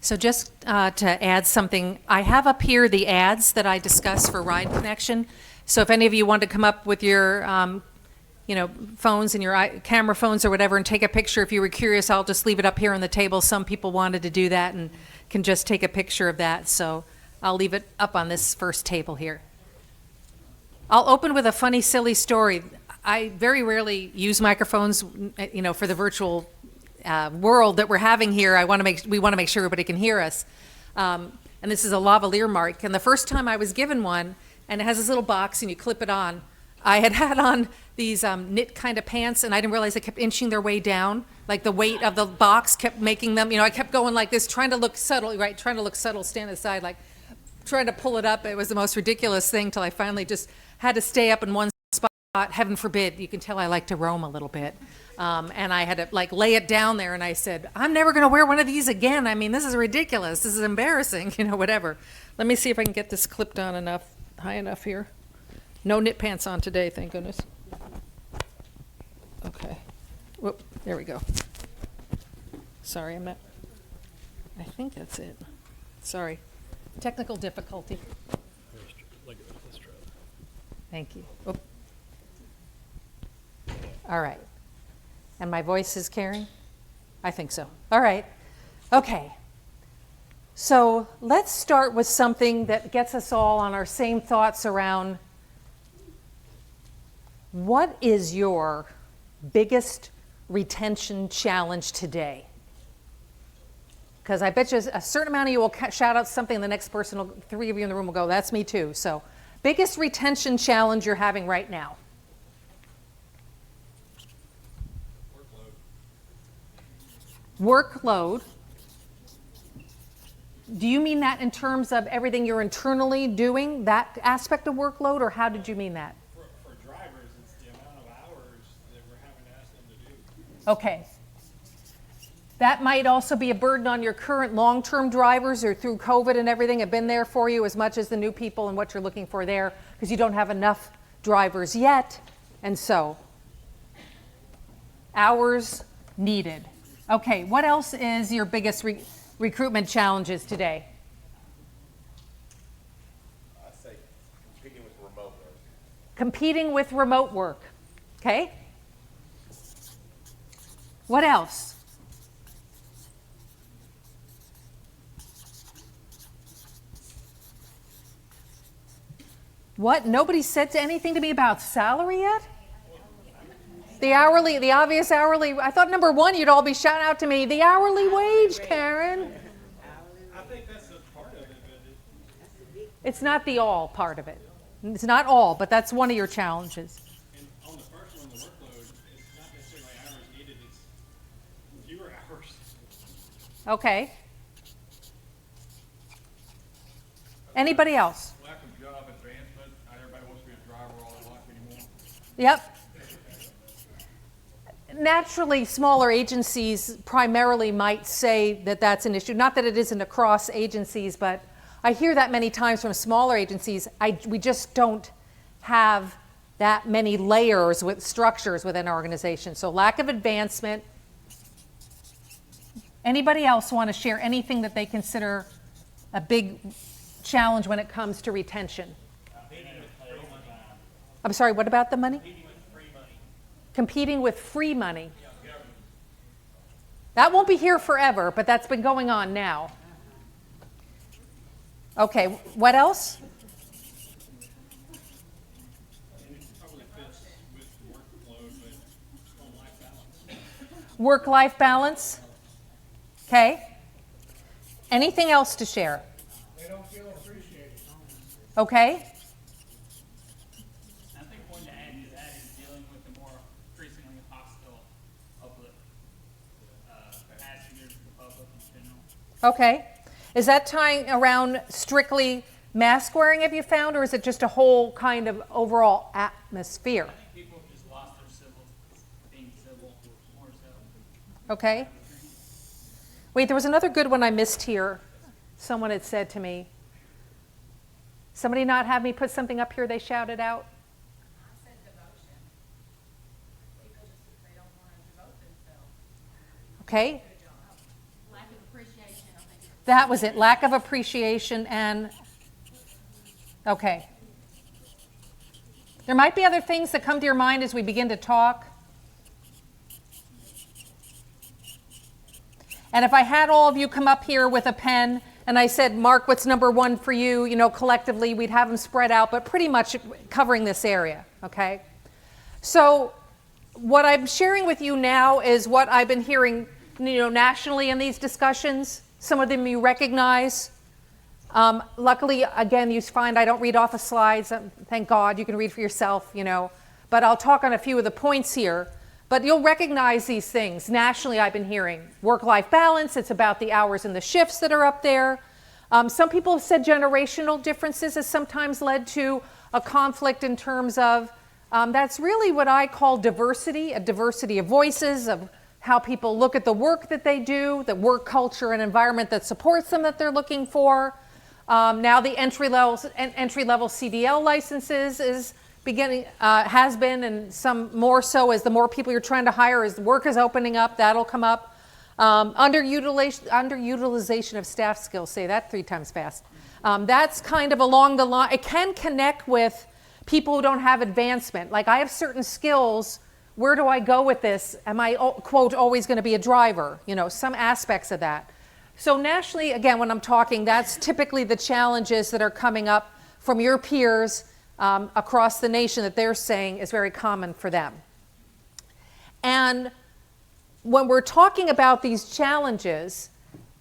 So just to add something, I have up here the ads that I discussed for Ride Connection. So if any of you want to come up with your, phones and your camera phones or whatever and take a picture, if you were curious, I'll just leave it up here on the table. Some people wanted to do that and can just take a picture of that. So I'll leave it up on this first table here. I'll open with a funny, silly story. I very rarely use microphones, for the virtual world that we're having here. We want to make sure everybody can hear us. And this is a lavalier mark. And the first time I was given one, and it has this little box and you clip it on, I had on these knit kind of pants, and I didn't realize they kept inching their way down. Like the weight of the box kept making them, I kept going like this, trying to look subtle, stand aside, like trying to pull it up. It was the most ridiculous thing till I finally just had to stay up in one spot. Heaven forbid, you can tell I like to roam a little bit. And I had to lay it down there, and I said, I'm never going to wear one of these again. I mean, this is ridiculous. This is embarrassing, whatever. Let me see if I can get this clipped on high enough here. No knit pants on today, thank goodness. Okay. Whoop, there we go. Sorry, I think that's it. Sorry. Technical difficulty. Let's try it. Thank you. Whoop. All right. And my voice is carrying? I think so. All right. Okay. So let's start with something that gets us all on our same thoughts around what is your biggest retention challenge today? Because I bet you a certain amount of you will shout out something, and the next person, three of you in the room will go, that's me too. So biggest retention challenge you're having right now? Workload. Do you mean that in terms of everything you're internally doing, that aspect of workload, or how did you mean that? For drivers, it's the amount of hours that we're having to ask them to do. Okay. That might also be a burden on your current long-term drivers, or through COVID and everything have been there for you as much as the new people and what you're looking for there, because you don't have enough drivers yet. And so, hours needed. Okay, what else is your biggest recruitment challenges today? I'd say competing with remote work. Competing with remote work. Okay. What else? What? Nobody said anything to me about salary yet? The hourly, the obvious hourly. I thought number one, you'd all be shouting out to me, the hourly wage, Karen. I think that's a part of it, but It's not the all part of it. It's not all, but that's one of your challenges. and on the first one, the workload, it's not necessarily hours needed, it's fewer hours. Okay. Anybody else? Lack of job advancement, not everybody wants to be a driver all their life anymore. Yep. Naturally, smaller agencies primarily might say that that's an issue. Not that it isn't across agencies, but I hear that many times from smaller agencies. We just don't have that many layers with structures within our organization. So lack of advancement. Anybody else want to share anything that they consider a big challenge when it comes to retention? I'm sorry, what about the money? Competing with free money. That won't be here forever, but that's been going on now. Okay, what else? It probably fits with workload, but on life balance. Work-life balance. Okay. Anything else to share? They don't feel appreciated. Okay. I think one to add to that is dealing with the more increasingly hostile public, passengers, the public in general. Okay. Is that tying around strictly mask wearing, have you found, or is it just a whole kind of overall atmosphere? I think people have just lost their being civil more so. Okay. Wait, there was another good one I missed here. Someone had said to me, somebody not have me put something up here they shouted out? I said devotion. People just, they don't want to devote themselves. Okay. Lack of appreciation, I think. That was it, lack of appreciation and, okay. There might be other things that come to your mind as we begin to talk. And if I had all of you come up here with a pen and I said, Mark, what's number one for you? You know, collectively, we'd have them spread out, but pretty much covering this area, okay? So what I'm sharing with you now is what I've been hearing, you know, nationally in these discussions. Some of them you recognize. Luckily, again, you find I don't read off of slides. Thank God, you can read for yourself, you know. But I'll talk on a few of the points here. But you'll recognize these things. Nationally, I've been hearing work-life balance. It's about the hours and the shifts that are up there. Some people have said generational differences has sometimes led to a conflict in terms of, that's really what I call diversity, a diversity of voices, of how people look at the work that they do, the work culture and environment that supports them that they're looking for. Now the entry-level CDL licenses is beginning, has been, and some more so as the more people you're trying to hire, as the work is opening up, that'll come up. Underutilization of staff skills, say that 3 times fast. That's kind of along the line. It can connect with people who don't have advancement. Like, I have certain skills, where do I go with this? Am I, quote, always going to be a driver? You know, some aspects of that. So nationally, again, when I'm talking, that's typically the challenges that are coming up from your peers across the nation that they're saying is very common for them. And when we're talking about these challenges,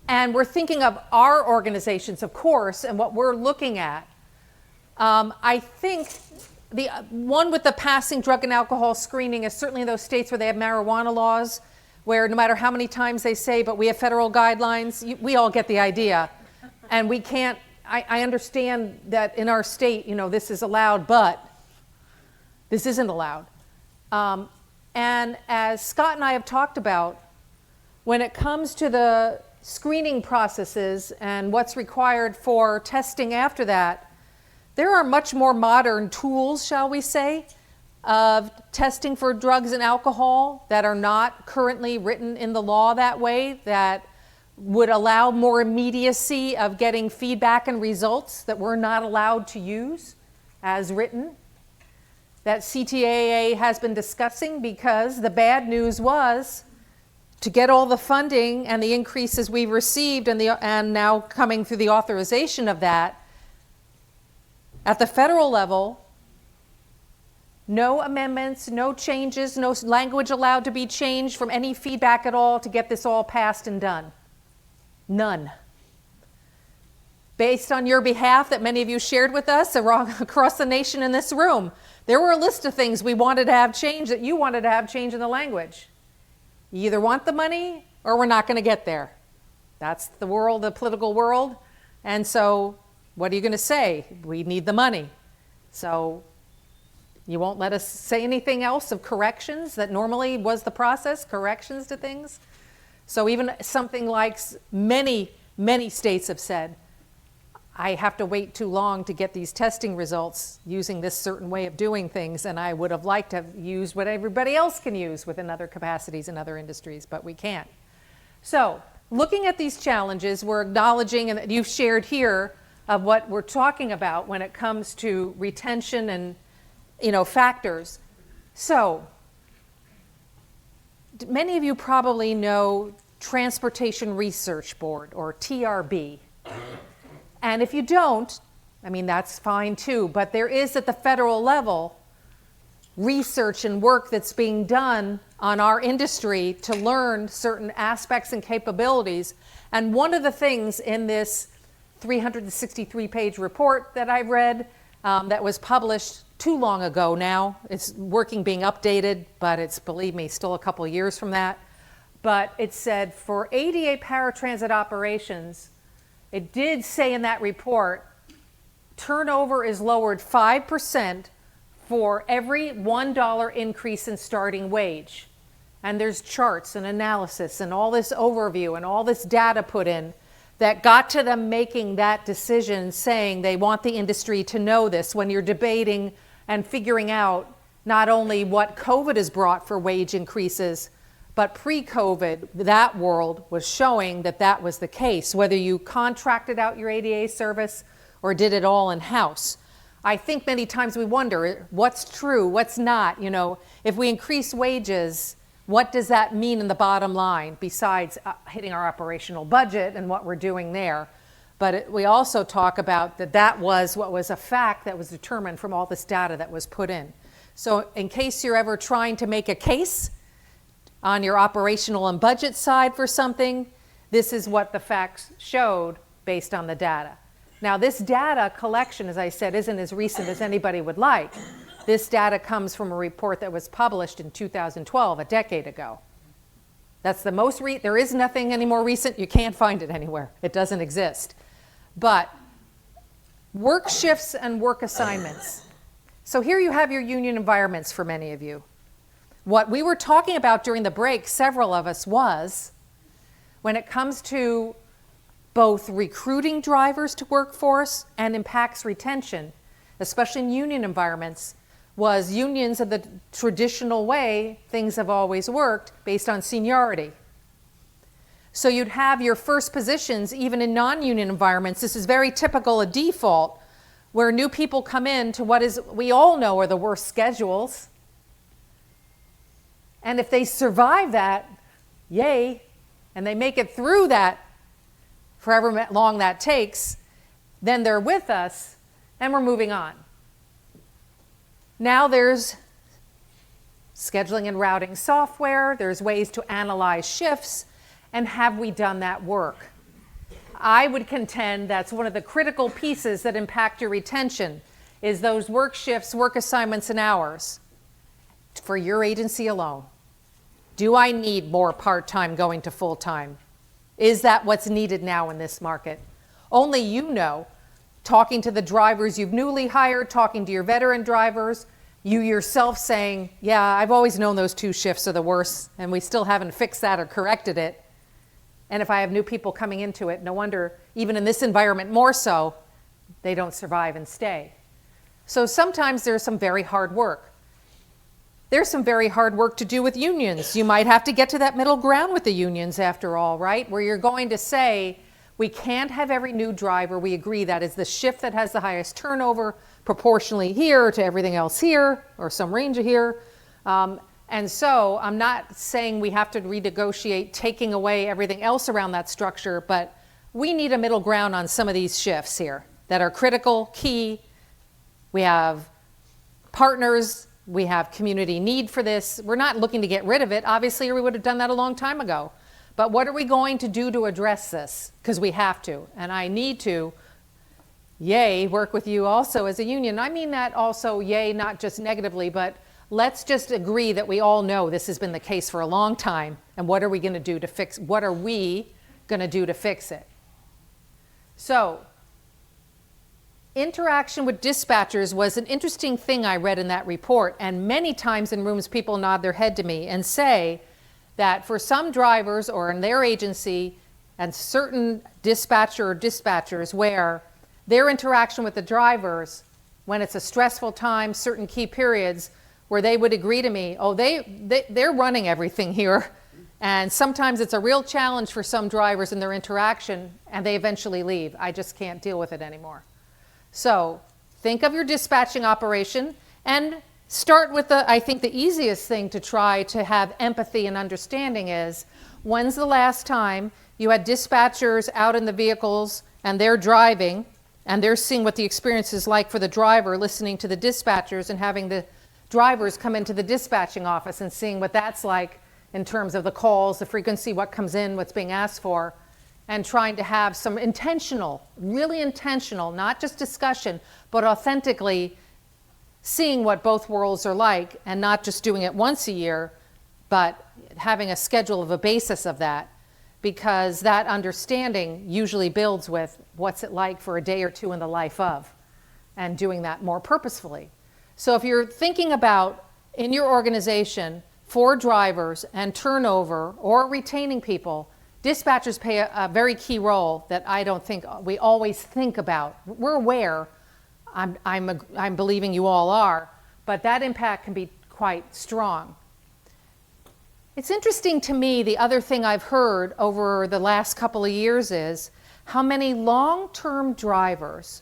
and we're thinking of our organizations, of course, and what we're looking at, I think the one with the passing drug and alcohol screening is certainly in those states where they have marijuana laws, where no matter how many times they say, but we have federal guidelines, we all get the idea. And we can't, I understand that in our state, you know, this is allowed, but this isn't allowed. And as Scott and I have talked about, when it comes to the screening processes and what's required for testing after that, there are much more modern tools, shall we say, of testing for drugs and alcohol that are not currently written in the law that way, that would allow more immediacy of getting feedback and results that we're not allowed to use as written, that CTAA has been discussing, because the bad news was to get all the funding and the increases we've received and now coming through the authorization of that, at the federal level, no amendments, no changes, no language allowed to be changed from any feedback at all to get this all passed and done. None. Based on your behalf that many of you shared with us across the nation in this room, there were a list of things we wanted to have changed that you wanted to have change in the language. You either want the money or we're not going to get there. That's the world, the political world. And so what are you going to say? We need the money. So you won't let us say anything else of corrections that normally was the process, corrections to things. So even something like many states have said, I have to wait too long to get these testing results using this certain way of doing things, and I would have liked to have used what everybody else can use within other capacities in other industries, but we can't. So looking at these challenges, we're acknowledging, and that you've shared here, of what we're talking about when it comes to retention and, you know, factors. So many of you probably know Transportation Research Board, or TRB. And if you don't, I mean, that's fine too, but there is at the federal level research and work that's being done on our industry to learn certain aspects and capabilities. And one of the things in this 363-page report that I read that was published too long ago now, it's being updated, but it's, believe me, still a couple of years from that. But it said for ADA paratransit operations, it did say in that report, turnover is lowered 5% for every $1 increase in starting wage. And there's charts and analysis and all this overview and all this data put in that got to them making that decision, saying they want the industry to know this when you're debating and figuring out not only what COVID has brought for wage increases, But pre-COVID, that world was showing that that was the case, whether you contracted out your ADA service or did it all in-house. I think many times we wonder what's true, what's not. You know, if we increase wages, what does that mean in the bottom line besides hitting our operational budget and what we're doing there? But we also talk about that was what was a fact that was determined from all this data that was put in. So in case you're ever trying to make a case on your operational and budget side for something, this is what the facts showed based on the data. Now, this data collection, as I said, isn't as recent as anybody would like. This data comes from a report that was published in 2012, a decade ago. That's the most there is nothing any more recent. You can't find it anywhere. It doesn't exist. But work shifts and work assignments. So here you have your union environments for many of you. What we were talking about during the break, several of us, was when it comes to both recruiting drivers to workforce and impacts retention, especially in union environments, was unions of the traditional way things have always worked based on seniority. So you'd have your first positions even in non-union environments. This is very typical, a default, where new people come in to what is we all know are the worst schedules. And if they survive that, yay, and they make it through that, however long that takes, then they're with us and we're moving on. Now there's scheduling and routing software, there's ways to analyze shifts, and have we done that work? I would contend that's one of the critical pieces that impact your retention is those work shifts, work assignments, and hours for your agency alone. Do I need more part-time going to full-time? Is that what's needed now in this market? Only you know, talking to the drivers you've newly hired, talking to your veteran drivers, you yourself saying, yeah, I've always known those 2 shifts are the worst, and we still haven't fixed that or corrected it. And if I have new people coming into it, no wonder, even in this environment more so, they don't survive and stay. So sometimes there's some very hard work. There's some very hard work to do with unions. You might have to get to that middle ground with the unions after all, right? Where you're going to say, we can't have every new driver. We agree that is the shift that has the highest turnover proportionally here to everything else here, or some range of here. And so I'm not saying we have to renegotiate taking away everything else around that structure, but we need a middle ground on some of these shifts here that are critical, key. We have partners. We have community need for this. We're not looking to get rid of it, obviously, or we would have done that a long time ago. But what are we going to do to address this? Because we have to, and I need to, yay, work with you also as a union. I mean that also, yay, not just negatively, but let's just agree that we all know this has been the case for a long time, and what are we going to do to fix, what are we going to do to fix it? So, interaction with dispatchers was an interesting thing I read in that report, and many times in rooms people nod their head to me and say that for some drivers or in their agency and certain dispatcher or dispatchers where their interaction with the drivers when it's a stressful time, certain key periods where they would agree to me, oh, they're running everything here, and sometimes it's a real challenge for some drivers in their interaction and they eventually leave. I just can't deal with it anymore. So think of your dispatching operation and start with I think the easiest thing to try to have empathy and understanding is, when's the last time you had dispatchers out in the vehicles and they're driving and they're seeing what the experience is like for the driver, listening to the dispatchers and having the drivers come into the dispatching office and seeing what that's like in terms of the calls, the frequency, what comes in, what's being asked for, and trying to have some intentional, really intentional, not just discussion, but authentically seeing what both worlds are like and not just doing it once a year, but having a schedule of a basis of that, because that understanding usually builds with what's it like for a day or two in the life of, and doing that more purposefully. So if you're thinking about in your organization for drivers and turnover or retaining people, dispatchers play a very key role that I don't think we always think about. We're aware, I'm believing you all are, but that impact can be quite strong. It's interesting to me, the other thing I've heard over the last couple of years is how many long-term drivers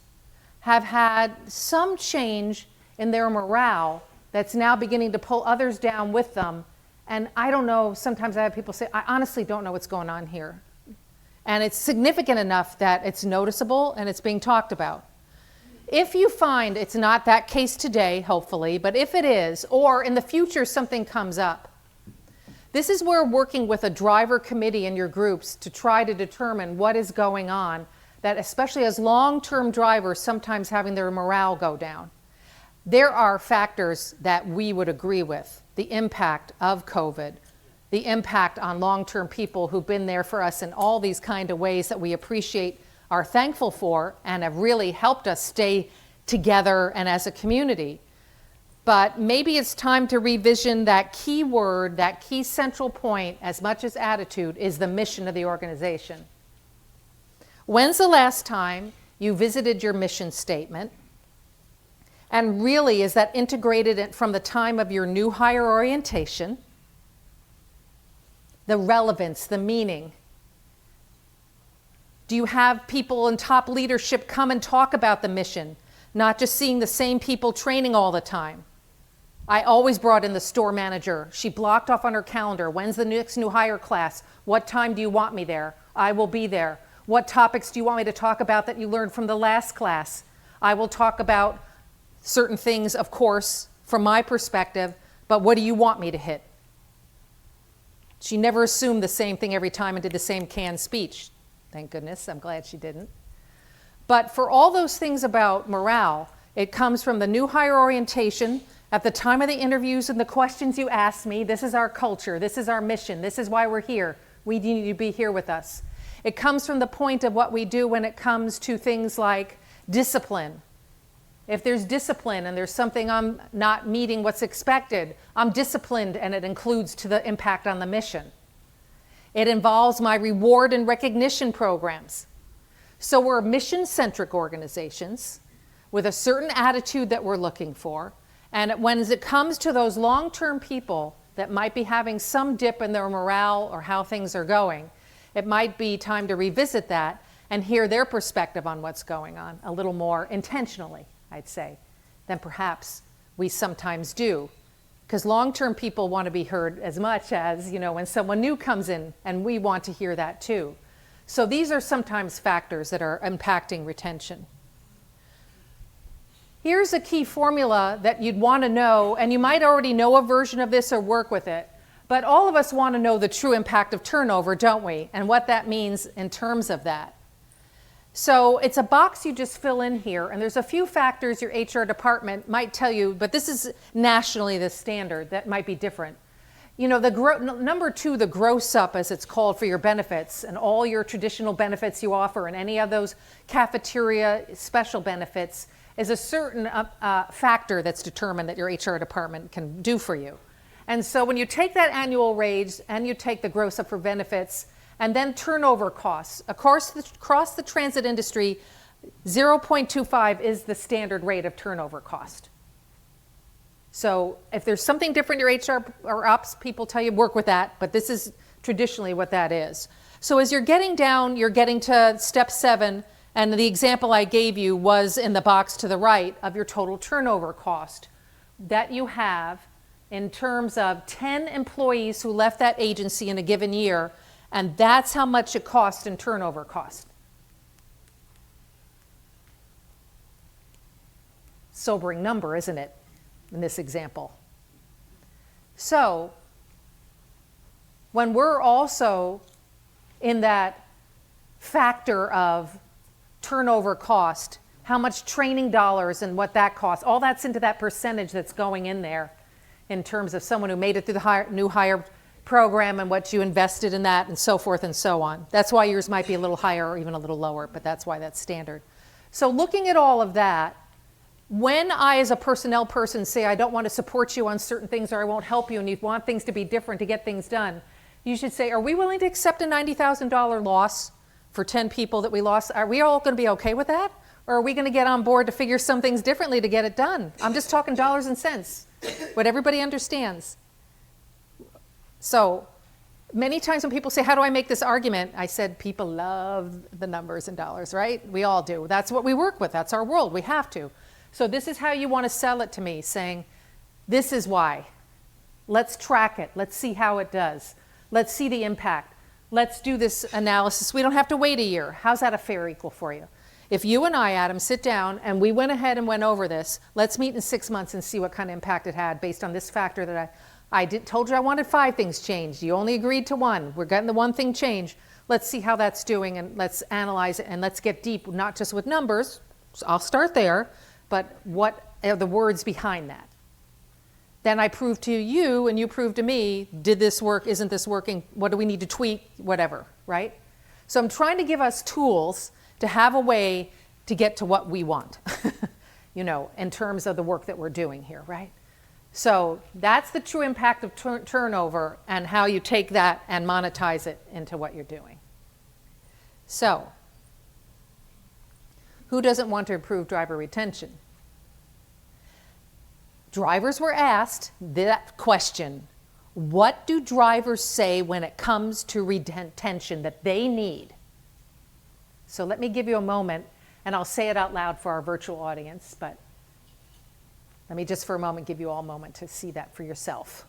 have had some change in their morale that's now beginning to pull others down with them. And I don't know, sometimes I have people say, I honestly don't know what's going on here. And it's significant enough that it's noticeable and it's being talked about. If you find it's not that case today, hopefully, but if it is, or in the future something comes up, this is where working with a driver committee in your groups to try to determine what is going on, that especially as long-term drivers sometimes having their morale go down. There are factors that we would agree with. The impact of COVID, the impact on long-term people who've been there for us in all these kind of ways that we appreciate, are thankful for, and have really helped us stay together and as a community. But maybe it's time to revision that key word, that key central point, as much as attitude, is the mission of the organization. When's the last time you visited your mission statement? And really, is that integrated from the time of your new hire orientation? The relevance, the meaning. Do you have people in top leadership come and talk about the mission, not just seeing the same people training all the time? I always brought in the store manager. She blocked off on her calendar, when's the next new hire class? What time do you want me there? I will be there. What topics do you want me to talk about that you learned from the last class? I will talk about certain things, of course, from my perspective, but what do you want me to hit? She never assumed the same thing every time and did the same canned speech. Thank goodness, I'm glad she didn't. But for all those things about morale, it comes from the new hire orientation, at the time of the interviews and the questions you ask me. This is our culture, this is our mission, this is why we're here. We need you to be here with us. It comes from the point of what we do when it comes to things like discipline. If there's discipline and there's something I'm not meeting what's expected, I'm disciplined, and it includes to the impact on the mission. It involves my reward and recognition programs. So we're mission-centric organizations with a certain attitude that we're looking for. And when it comes to those long-term people that might be having some dip in their morale or how things are going, it might be time to revisit that and hear their perspective on what's going on a little more intentionally, I'd say, than perhaps we sometimes do. Because long-term people want to be heard as much as, when someone new comes in, and we want to hear that too. So these are sometimes factors that are impacting retention. Here's a key formula that you'd want to know, and you might already know a version of this or work with it, but all of us want to know the true impact of turnover, don't we? And what that means in terms of that. So it's a box you just fill in here, and there's a few factors your HR department might tell you, but this is nationally the standard that might be different. Number 2, the gross up, as it's called, for your benefits and all your traditional benefits you offer and any of those cafeteria special benefits is a certain factor that's determined that your HR department can do for you. And so when you take that annual raise and you take the gross up for benefits, and then turnover costs. Across the transit industry, 0.25 is the standard rate of turnover cost. So if there's something different your HR or ops people tell you, work with that, but this is traditionally what that is. So as you're getting down, you're getting to step 7, and the example I gave you was in the box to the right of your total turnover cost that you have in terms of 10 employees who left that agency in a given year. And that's how much it costs in turnover cost. Sobering number, isn't it, in this example? So, when we're also in that factor of turnover cost, how much training dollars and what that costs, all that's into that percentage that's going in there in terms of someone who made it through the new hire program and what you invested in that and so forth and so on. That's why yours might be a little higher or even a little lower, but that's why that's standard. So looking at all of that, when I as a personnel person say I don't want to support you on certain things or I won't help you and you want things to be different to get things done, you should say, are we willing to accept a $90,000 loss for 10 people that we lost? Are we all going to be okay with that? Or are we going to get on board to figure some things differently to get it done? I'm just talking dollars and cents, what everybody understands. So many times when people say, how do I make this argument? I said, people love the numbers and dollars, right? We all do. That's what we work with. That's our world. We have to. So this is how you want to sell it to me, saying, this is why. Let's track it. Let's see how it does. Let's see the impact. Let's do this analysis. We don't have to wait a year. How's that a fair equal for you? If you and I, Adam, sit down and we went ahead and went over this, let's meet in 6 months and see what kind of impact it had based on this factor that told you I wanted 5 things changed. You only agreed to 1. We're getting the 1 thing changed. Let's see how that's doing, and let's analyze it, and let's get deep, not just with numbers. So I'll start there, but what are the words behind that? Then I prove to you and you prove to me, did this work, isn't this working, what do we need to tweak, whatever, right? So I'm trying to give us tools to have a way to get to what we want, in terms of the work that we're doing here, right? So that's the true impact of turnover and how you take that and monetize it into what you're doing. So, who doesn't want to improve driver retention? Drivers were asked that question. What do drivers say when it comes to retention that they need? So let me give you a moment, and I'll say it out loud for our virtual audience, but let me just for a moment give you all a moment to see that for yourself.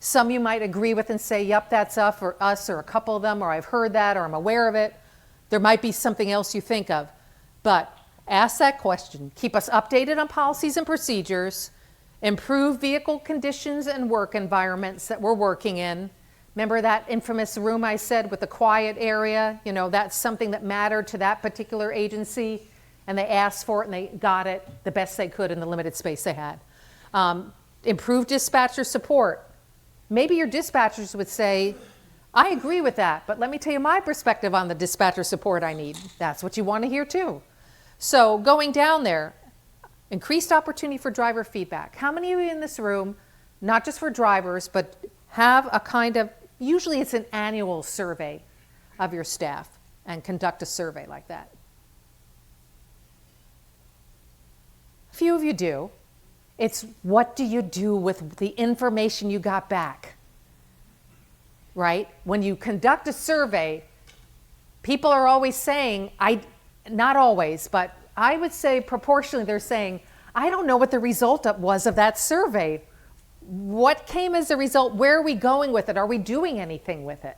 Some you might agree with and say, yep, that's us, or a couple of them, or I've heard that, or I'm aware of it. There might be something else you think of. But ask that question. Keep us updated on policies and procedures. Improve vehicle conditions and work environments that we're working in. Remember that infamous room I said with the quiet area? That's something that mattered to that particular agency, and they asked for it and they got it the best they could in the limited space they had. Improve dispatcher support. Maybe your dispatchers would say, I agree with that, but let me tell you my perspective on the dispatcher support I need. That's what you want to hear too. So going down there, increased opportunity for driver feedback. How many of you in this room, not just for drivers, but have a kind of, usually it's an annual survey of your staff and conduct a survey like that? A few of you do. It's what do you do with the information you got back, right? When you conduct a survey, people are always saying, not always, but I would say proportionally they're saying, I don't know what the result was of that survey. What came as a result? Where are we going with it? Are we doing anything with it?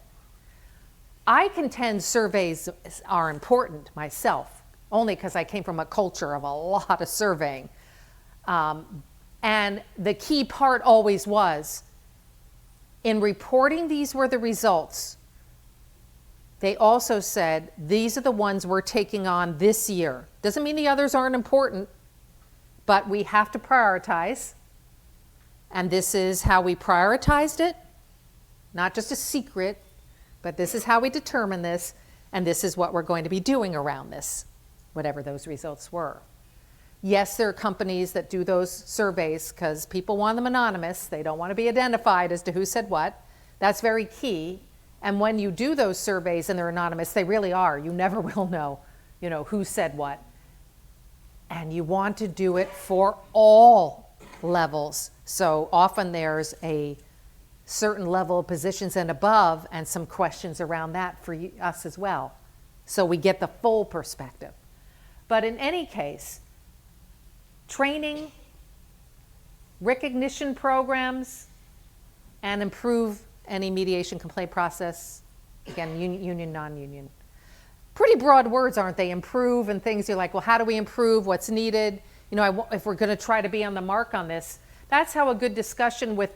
I contend surveys are important myself, only because I came from a culture of a lot of surveying. And the key part always was, in reporting these were the results, they also said, these are the ones we're taking on this year. Doesn't mean the others aren't important, but we have to prioritize. And this is how we prioritized it. Not just a secret, but this is how we determine this, and this is what we're going to be doing around this, whatever those results were. Yes, there are companies that do those surveys because people want them anonymous. They don't want to be identified as to who said what. That's very key. And when you do those surveys and they're anonymous, they really are. You never will know, who said what. And you want to do it for all levels. So often there's a certain level of positions and above and some questions around that for us as well. So we get the full perspective. But in any case, training, recognition programs, and improve any mediation complaint process. Again, union, non-union. Pretty broad words, aren't they? Improve and things. You're like, well, how do we improve? What's needed? If we're going to try to be on the mark on this, that's how a good discussion with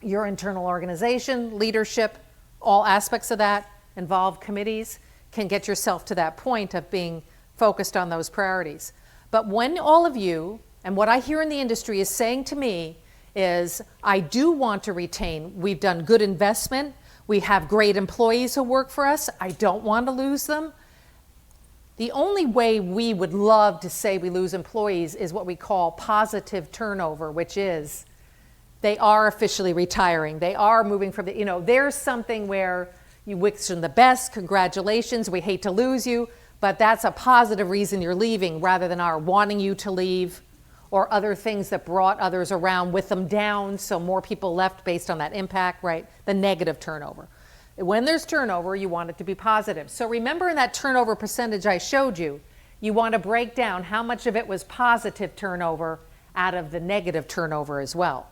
your internal organization, leadership, all aspects of that, involved committees, can get yourself to that point of being focused on those priorities. But when all of you, and what I hear in the industry is saying to me is, I do want to retain, we've done good investment, we have great employees who work for us, I don't want to lose them. The only way we would love to say we lose employees is what we call positive turnover, which is they are officially retiring, they are moving from there's something where you wish them the best, congratulations, we hate to lose you, but that's a positive reason you're leaving rather than our wanting you to leave or other things that brought others around with them down, so more people left based on that impact, right? The negative turnover. When there's turnover, you want it to be positive. So remember in that turnover percentage I showed you, you want to break down how much of it was positive turnover out of the negative turnover as well,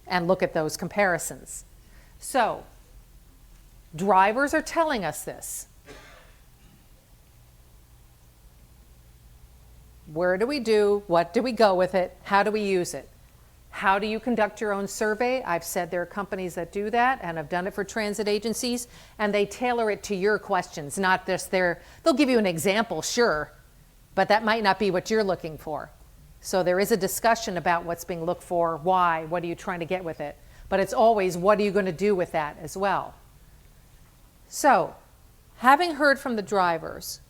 and look at those comparisons. So, drivers are telling us this. Where do we do? What do we go with it? How do we use it? How do you conduct your own survey? I've said there are companies that do that and have done it for transit agencies, and they tailor it to your questions, not just they'll give you an example, sure, but that might not be what you're looking for. So there is a discussion about what's being looked for, why, what are you trying to get with it? But it's always, what are you going to do with that as well? So, having heard from the drivers,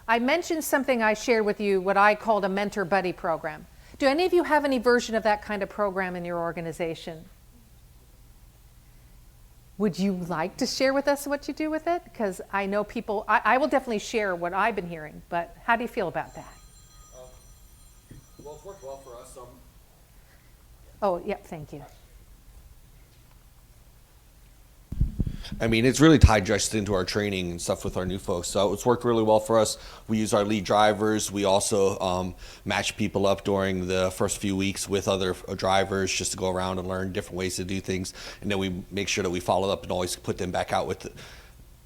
I mentioned something I shared with you, what I called a mentor buddy program. Do any of you have any version of that kind of program in your organization? Would you like to share with us what you do with it? Because I know people, I will definitely share what I've been hearing, but how do you feel about that? Well, it's worked well for us. Oh, yep, thank you. I mean, it's really tied just into our training and stuff with our new folks. So it's worked really well for us. We use our lead drivers. We also match people up during the first few weeks with other drivers just to go around and learn different ways to do things. And then we make sure that we follow up and always put them back out with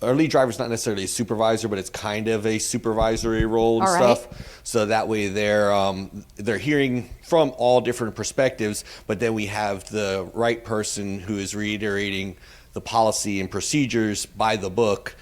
our lead driver's not necessarily a supervisor, but it's kind of a supervisory role and stuff. So that way they're hearing from all different perspectives, but then we have the right person who is reiterating the policy and procedures by the book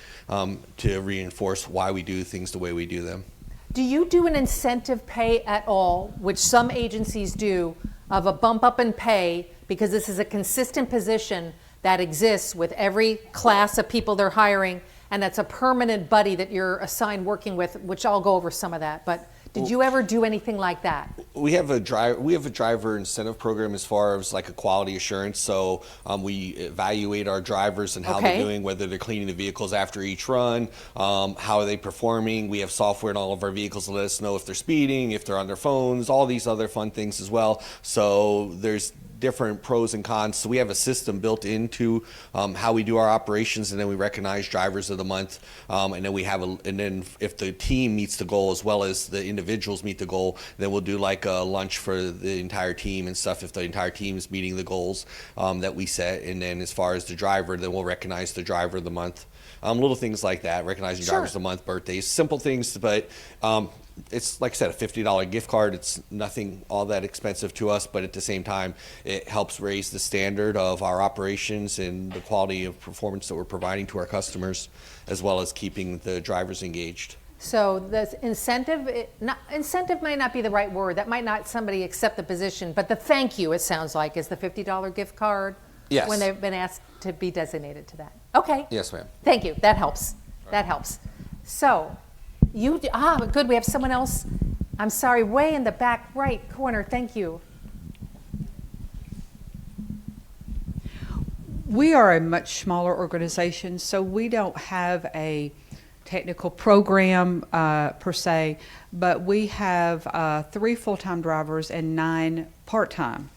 to reinforce why we do things the way we do them. Do you do an incentive pay at all, which some agencies do, of a bump up in pay because this is a consistent position that exists with every class of people they're hiring, and that's a permanent buddy that you're assigned working with, which I'll go over some of that, but did you ever do anything like that? We have a driver incentive program as far as like a quality assurance. So we evaluate our drivers and how they're doing, whether they're cleaning the vehicles after each run, how are they performing. We have software in all of our vehicles to let us know if they're speeding, if they're on their phones, all these other fun things as well. So there's different pros and cons. So we have a system built into how we do our operations, and then we recognize drivers of the month, and then we have and then if the team meets the goal as well as the individuals meet the goal, then we'll do like a lunch for the entire team and stuff if the entire team is meeting the goals that we set. And then as far as the driver, then we'll recognize the driver of the month. Little things like that, recognizing drivers of the month, birthdays, simple things, but it's like I said, a $50 gift card. It's nothing all that expensive to us, but at the same time, it helps raise the standard of our operations and the quality of performance that we're providing to our customers, as well as keeping the drivers engaged. So the incentive might not be the right word. That might not somebody accept the position, but the thank you, it sounds like, is the $50 gift card. Yes. When they've been asked to be designated to that. Okay. Yes, ma'am. Thank you. That helps. That helps. So, good. We have someone else. I'm sorry, way in the back right corner. Thank you. We are a much smaller organization, so we don't have a technical program per se, but we have 3 full-time drivers and 9 part-time.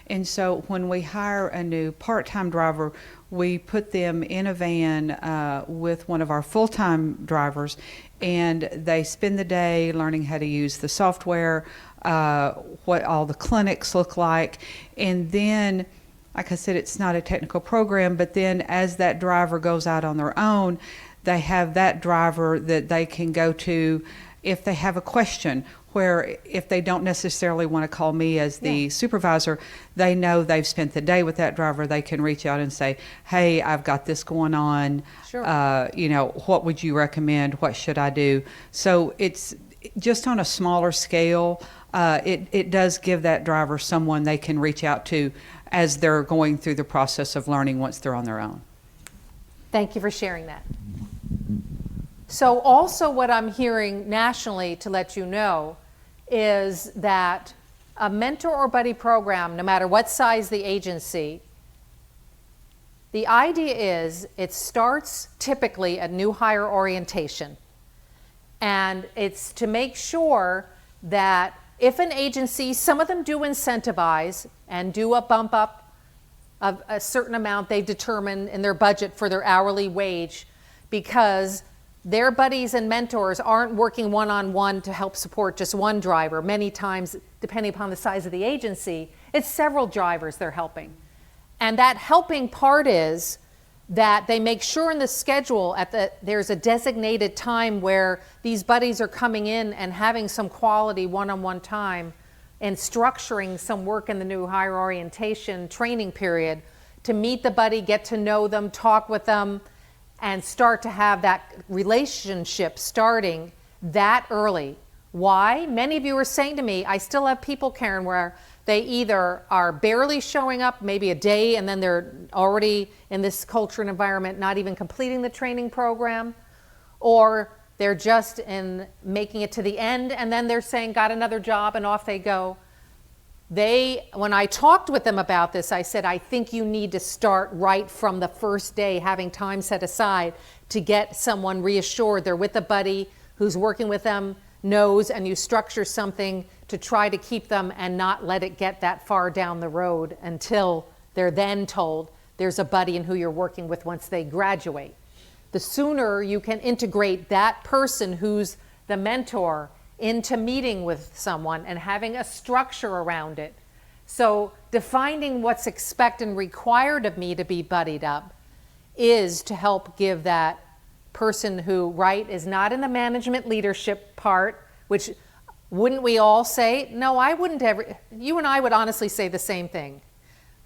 And so when we hire a new part-time driver, we put them in a van with one of our full-time drivers, and they spend the day learning how to use the software, what all the clinics look like. And then, like I said, it's not a technical program, but then as that driver goes out on their own, they have that driver that they can go to if they have a question, where if they don't necessarily want to call me as the supervisor, they know they've spent the day with that driver. They can reach out and say, hey, I've got this going on. Sure. What would you recommend? What should I do? So it's just on a smaller scale. It does give that driver someone they can reach out to as they're going through the process of learning once they're on their own. Thank you for sharing that. So also what I'm hearing nationally, to let you know, is that a mentor or buddy program, no matter what size the agency, the idea is it starts typically at new hire orientation. And it's to make sure that if an agency, some of them do incentivize and do a bump up of a certain amount they determine in their budget for their hourly wage, because their buddies and mentors aren't working one-on-one to help support just one driver. Many times, depending upon the size of the agency, it's several drivers they're helping. And that helping part is that they make sure in the schedule there's a designated time where these buddies are coming in and having some quality one-on-one time and structuring some work in the new hire orientation training period to meet the buddy, get to know them, talk with them, and start to have that relationship starting that early. Why? Many of you are saying to me, I still have people, Karen, where they either are barely showing up, maybe a day, and then they're already in this culture and environment, not even completing the training program, or they're just in making it to the end, and then they're saying, got another job, and off they go. When I talked with them about this, I said, I think you need to start right from the first day, having time set aside to get someone reassured they're with a buddy who's working with them, knows, and you structure something to try to keep them and not let it get that far down the road until they're then told there's a buddy and who you're working with once they graduate. The sooner you can integrate that person who's the mentor into meeting with someone and having a structure around it. So defining what's expected and required of me to be buddied up is to help give that person who, right, is not in the management leadership part, which wouldn't we all say? No, I wouldn't ever. You and I would honestly say the same thing.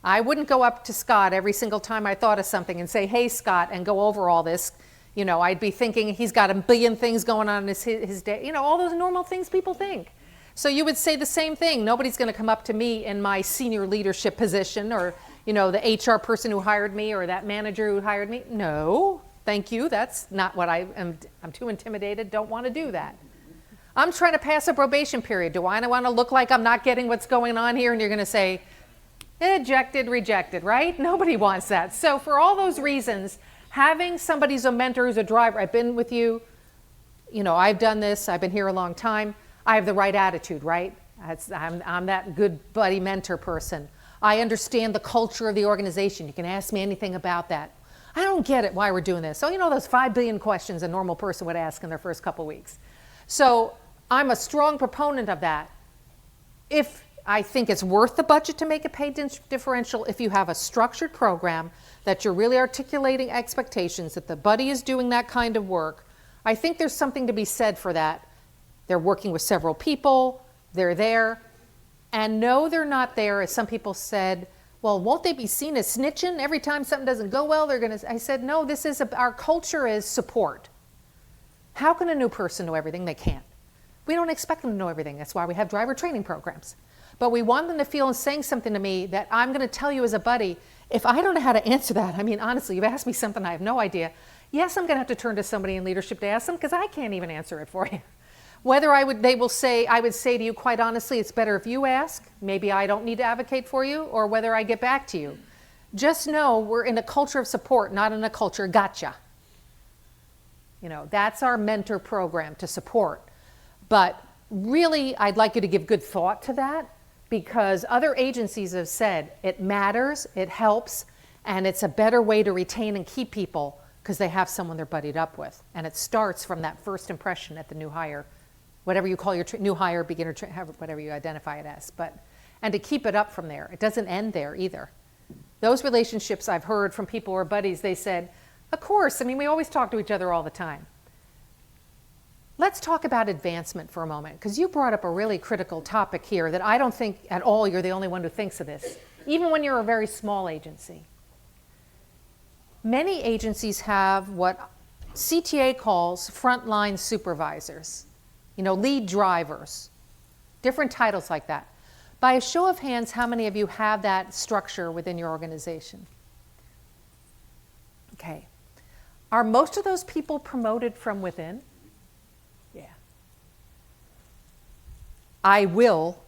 I wouldn't go up to Scott every single time I thought of something and say, hey, Scott, and go over all this. You know, I'd be thinking he's got a billion things going on in his day. You know, all those normal things people think. So you would say the same thing. Nobody's going to come up to me in my senior leadership position, or, you know, the HR person who hired me, or that manager who hired me. No, thank you. That's not what I am. I'm too intimidated. Don't want to do that. I'm trying to pass a probation period. Do I want to look like I'm not getting what's going on here? And you're going to say, ejected, rejected, right? Nobody wants that. So for all those reasons, having somebody who's a mentor, who's a driver, I've been with you, you know, I've done this, I've been here a long time. I have the right attitude, right? I'm that good buddy mentor person. I understand the culture of the organization. You can ask me anything about that. I don't get it why we're doing this. So, you know, those 5 billion questions a normal person would ask in their first couple weeks. So I'm a strong proponent of that. If I think it's worth the budget to make a pay differential, if you have a structured program that you're really articulating expectations, that the buddy is doing that kind of work, I think there's something to be said for that. They're working with several people, they're there, and no, they're not there, as some people said, well, won't they be seen as snitching? Every time something doesn't go well, they're going to, I said, no, our culture is support. How can a new person know everything? They can't. We don't expect them to know everything. That's why we have driver training programs. But we want them to feel and saying something to me that I'm going to tell you as a buddy, if I don't know how to answer that, I mean, honestly, you've asked me something I have no idea. Yes, I'm going to have to turn to somebody in leadership to ask them, because I can't even answer it for you. Whether I would say to you, quite honestly, it's better if you ask. Maybe I don't need to advocate for you, or whether I get back to you. Just know we're in a culture of support, not in a culture gotcha. You know, that's our mentor program, to support. But really, I'd like you to give good thought to that, because other agencies have said it matters, it helps, and it's a better way to retain and keep people because they have someone they're buddied up with. And it starts from that first impression at the new hire, whatever you call your new hire, beginner, whatever you identify it as. And to keep it up from there. It doesn't end there either. Those relationships I've heard from people who are buddies, they said, of course, I mean, we always talk to each other all the time. Let's talk about advancement for a moment, because you brought up a really critical topic here that I don't think at all you're the only one who thinks of this, even when you're a very small agency. Many agencies have what CTA calls frontline supervisors, you know, lead drivers, different titles like that. By a show of hands, how many of you have that structure within your organization? Okay. Are most of those people promoted from within? Yeah. I will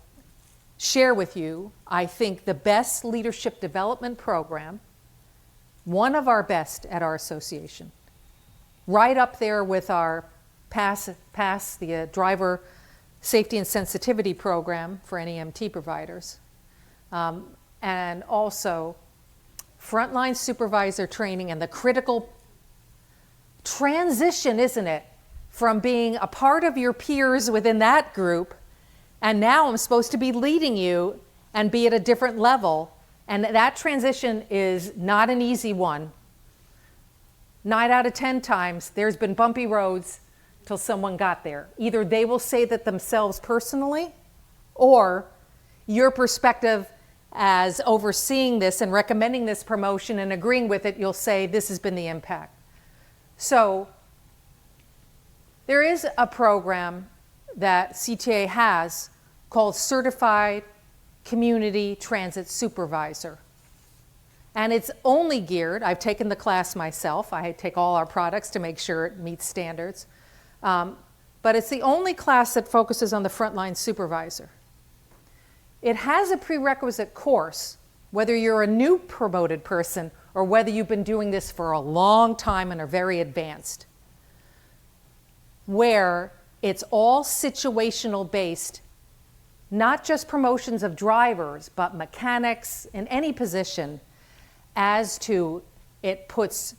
share with you, I think, the best leadership development program, one of our best at our association, right up there with our pass the driver safety and sensitivity program for any MT providers, and also frontline supervisor training and the critical transition, isn't it, from being a part of your peers within that group, and now I'm supposed to be leading you and be at a different level. And that transition is not an easy one. 9 out of 10 times, there's been bumpy roads till someone got there. Either they will say that themselves personally, or your perspective as overseeing this and recommending this promotion and agreeing with it, you'll say this has been the impact. So there is a program that CTA has called Certified Community Transit Supervisor. And it's only geared, I've taken the class myself, I take all our products to make sure it meets standards, but it's the only class that focuses on the frontline supervisor. It has a prerequisite course, whether you're a new promoted person or whether you've been doing this for a long time and are very advanced, where it's all situational based, not just promotions of drivers, but mechanics in any position, as to it puts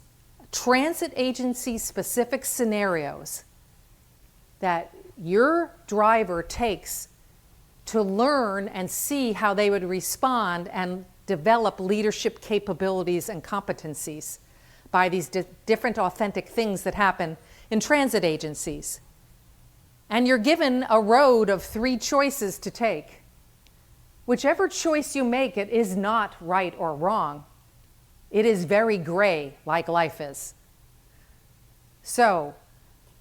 transit agency specific scenarios that your driver takes to learn and see how they would respond and develop leadership capabilities and competencies by these different authentic things that happen in transit agencies. And you're given a road of 3 choices to take. Whichever choice you make, it is not right or wrong. It is very gray, like life is. So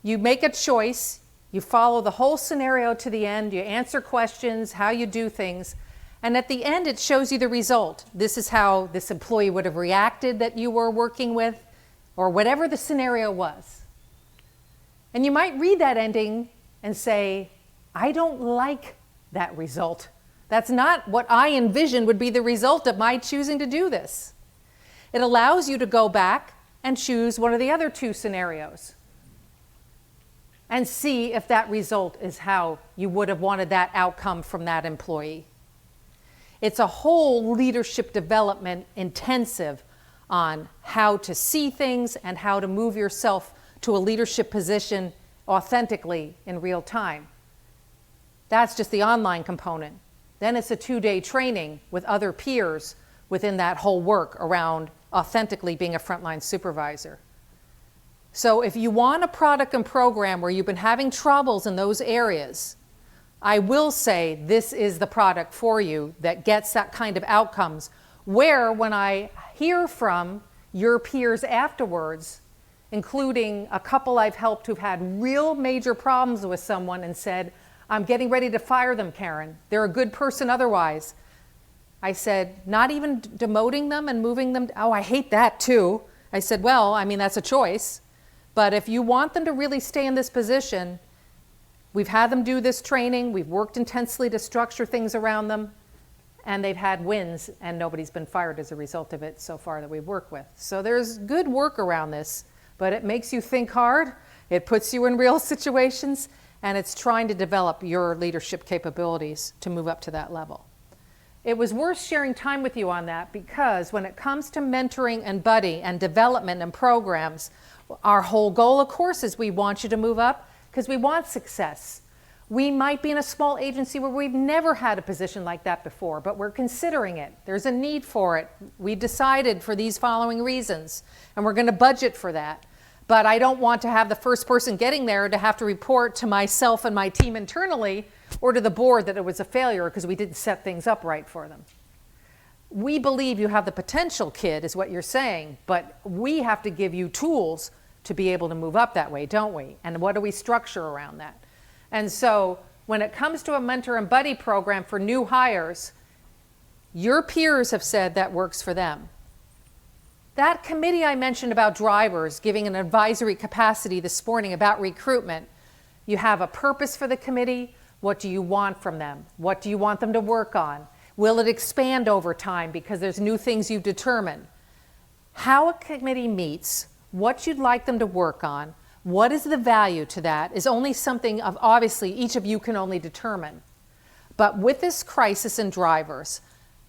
you make a choice, you follow the whole scenario to the end, you answer questions, how you do things, and at the end it shows you the result. This is how this employee would have reacted that you were working with, or whatever the scenario was. And you might read that ending and say, I don't like that result. That's not what I envisioned would be the result of my choosing to do this. It allows you to go back and choose one of the other 2 scenarios and see if that result is how you would have wanted that outcome from that employee. It's a whole leadership development intensive on how to see things and how to move yourself to a leadership position authentically in real time. That's just the online component. Then it's a 2-day training with other peers within that whole work around authentically being a frontline supervisor. So if you want a product and program where you've been having troubles in those areas, I will say this is the product for you that gets that kind of outcomes, where when I hear from your peers afterwards, including a couple I've helped who've had real major problems with someone and said, I'm getting ready to fire them, Karen. They're a good person otherwise. I said, not even demoting them and moving them. Oh, I hate that too. I said, well, I mean, that's a choice. But if you want them to really stay in this position, we've had them do this training. We've worked intensely to structure things around them. And they've had wins, and nobody's been fired as a result of it so far that we've worked with. So there's good work around this, but it makes you think hard. It puts you in real situations, and it's trying to develop your leadership capabilities to move up to that level. It was worth sharing time with you on that because when it comes to mentoring and buddy and development and programs, our whole goal, of course, is we want you to move up because we want success. We might be in a small agency where we've never had a position like that before, but we're considering it. There's a need for it. We decided for these following reasons, and we're going to budget for that. But I don't want to have the first person getting there to have to report to myself and my team internally or to the board that it was a failure because we didn't set things up right for them. We believe you have the potential, kid, is what you're saying, but we have to give you tools to be able to move up that way, don't we? And what do we structure around that? And so when it comes to a mentor and buddy program for new hires, your peers have said that works for them. That committee I mentioned about drivers giving an advisory capacity this morning about recruitment, you have a purpose for the committee. What do you want from them? What do you want them to work on? Will it expand over time because there's new things you've determined? How a committee meets, what you'd like them to work on, What is the value to that is only something of obviously each of you can only determine. But with this crisis in drivers,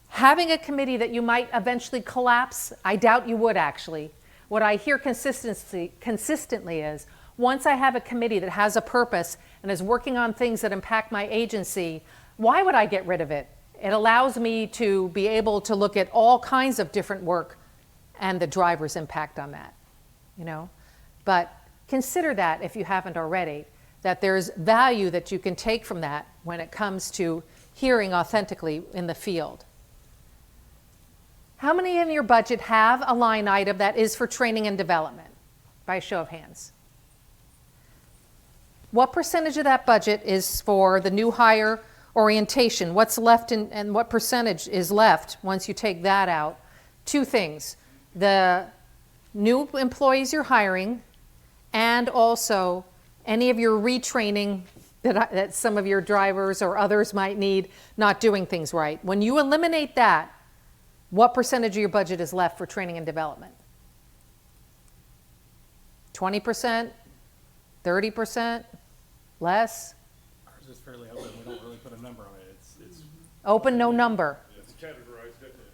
having a committee that you might eventually collapse, I doubt you would actually. What I hear consistently is, once I have a committee that has a purpose and is working on things that impact my agency, why would I get rid of it? It allows me to be able to look at all kinds of different work and the driver's impact on that, you know? But consider that if you haven't already, that there's value that you can take from that when it comes to hearing authentically in the field. How many in your budget have a line item that is for training and development? By a show of hands. What percentage of that budget is for the new hire orientation? What's left and what percentage is left once you take that out? Two things. The new employees you're hiring and also any of your retraining that some of your drivers or others might need not doing things right. When you eliminate that, what percentage of your budget is left for training and development? 20%? 30%? Less? Ours is fairly open. We don't really put a number on it. It's Open, no number. it's categorized differently.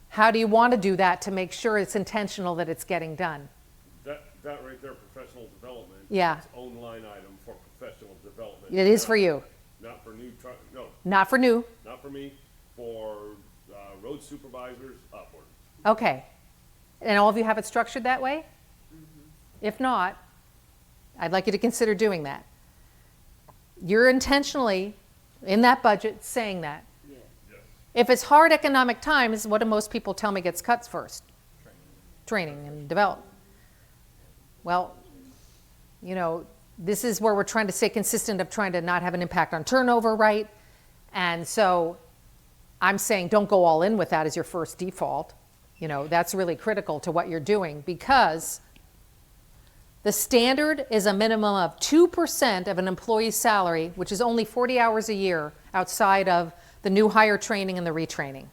How do you want to do that to make sure it's intentional that it's getting done? That right there, professional development. Yeah. Its own line item for professional development. It is for you. Not for new, no, Not for new. not for me, for road supervisors upward. Okay. And all of you have it structured that way? If not, I'd like you to consider doing that. You're intentionally, in that budget, saying that. Yes. If it's hard economic times, what do most people tell me gets cut first? Training and development. Well, you know, this is where we're trying to stay consistent of trying to not have an impact on turnover, right? And so I'm saying don't go all in with that as your first default. You know, that's really critical to what you're doing because the standard is a minimum of 2% of an employee's salary, which is only 40 hours a year outside of the new hire training and the retraining.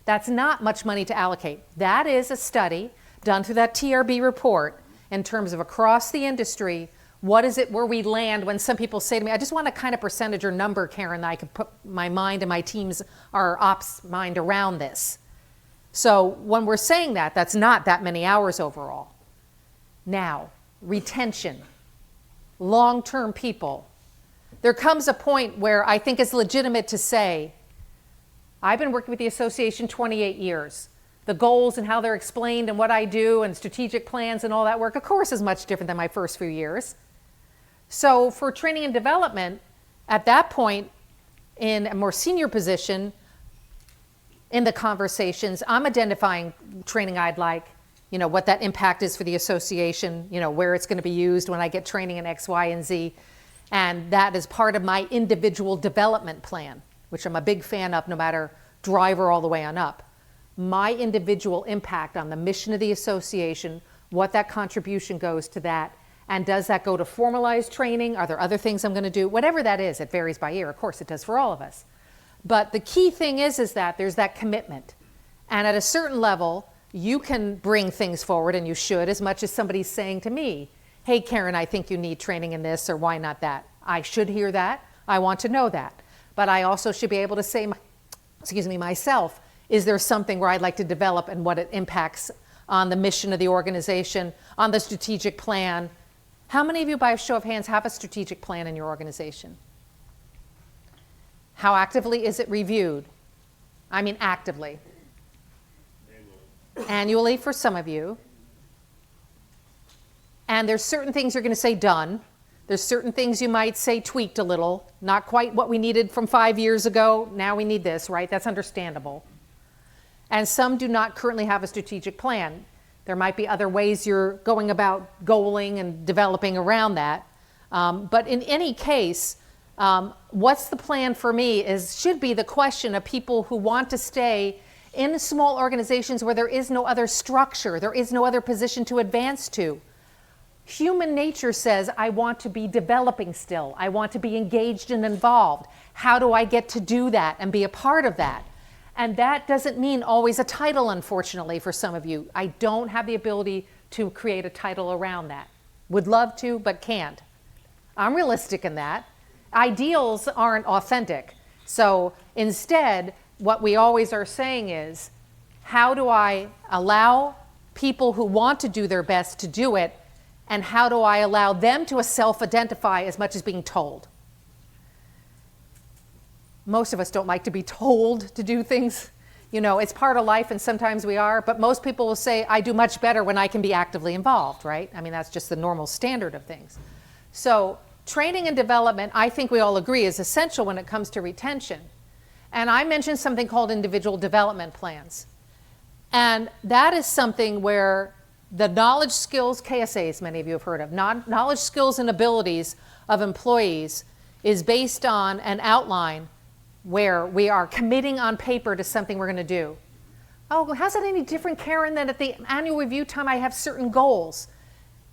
That's not much money to allocate. That is a study done through that TRB report in terms of across the industry. What is it where we land when some people say to me, I just want a kind of percentage or number, Karen, that I can put my mind and my team's, our ops mind around this. So when we're saying that, that's not that many hours overall. Now, retention, long-term people. There comes a point where I think it's legitimate to say, I've been working with the association 28 years. The goals and how they're explained and what I do and strategic plans and all that work, of course, is much different than my first few years. So for training and development, at that point, in a more senior position, in the conversations, I'm identifying training I'd like, you know, what that impact is for the association, you know, where it's going to be used when I get training in X, Y, and Z. And that is part of my individual development plan, which I'm a big fan of no matter driver all the way on up. My individual impact on the mission of the association, what that contribution goes to that, and does that go to formalized training? Are there other things I'm going to do? Whatever that is, it varies by year. Of course, it does for all of us. But the key thing is that there's that commitment. And at a certain level, you can bring things forward, and you should, as much as somebody's saying to me, hey, Karen, I think you need training in this, or why not that? I should hear that. I want to know that. But I also should be able to say, myself, is there something where I'd like to develop and what it impacts on the mission of the organization, on the strategic plan? How many of you, by a show of hands, have a strategic plan in your organization? How actively is it reviewed? I mean actively. Annually for some of you. And there's certain things you're going to say done. There's certain things you might say tweaked a little. Not quite what we needed from 5 years ago. Now we need this, right? That's understandable. And some do not currently have a strategic plan. There might be other ways you're going about goaling and developing around that. But in any case, what's the plan for me should be the question of people who want to stay in small organizations where there is no other structure, there is no other position to advance to. Human nature says, I want to be developing still. I want to be engaged and involved. How do I get to do that and be a part of that? And that doesn't mean always a title, unfortunately, for some of you. I don't have the ability to create a title around that. Would love to, but can't. I'm realistic in that. Ideals aren't authentic. So instead, what we always are saying is, how do I allow people who want to do their best to do it, and how do I allow them to self-identify as much as being told? Most of us don't like to be told to do things. You know, it's part of life, and sometimes we are, but most people will say, I do much better when I can be actively involved, right? I mean, that's just the normal standard of things. So training and development, I think we all agree, is essential when it comes to retention. And I mentioned something called individual development plans. And that is something where the knowledge, skills, KSAs, many of you have heard of, knowledge, skills, and abilities of employees is based on an outline where we are committing on paper to something we're going to do. Oh, well, how's that any different, Karen, than at the annual review time I have certain goals?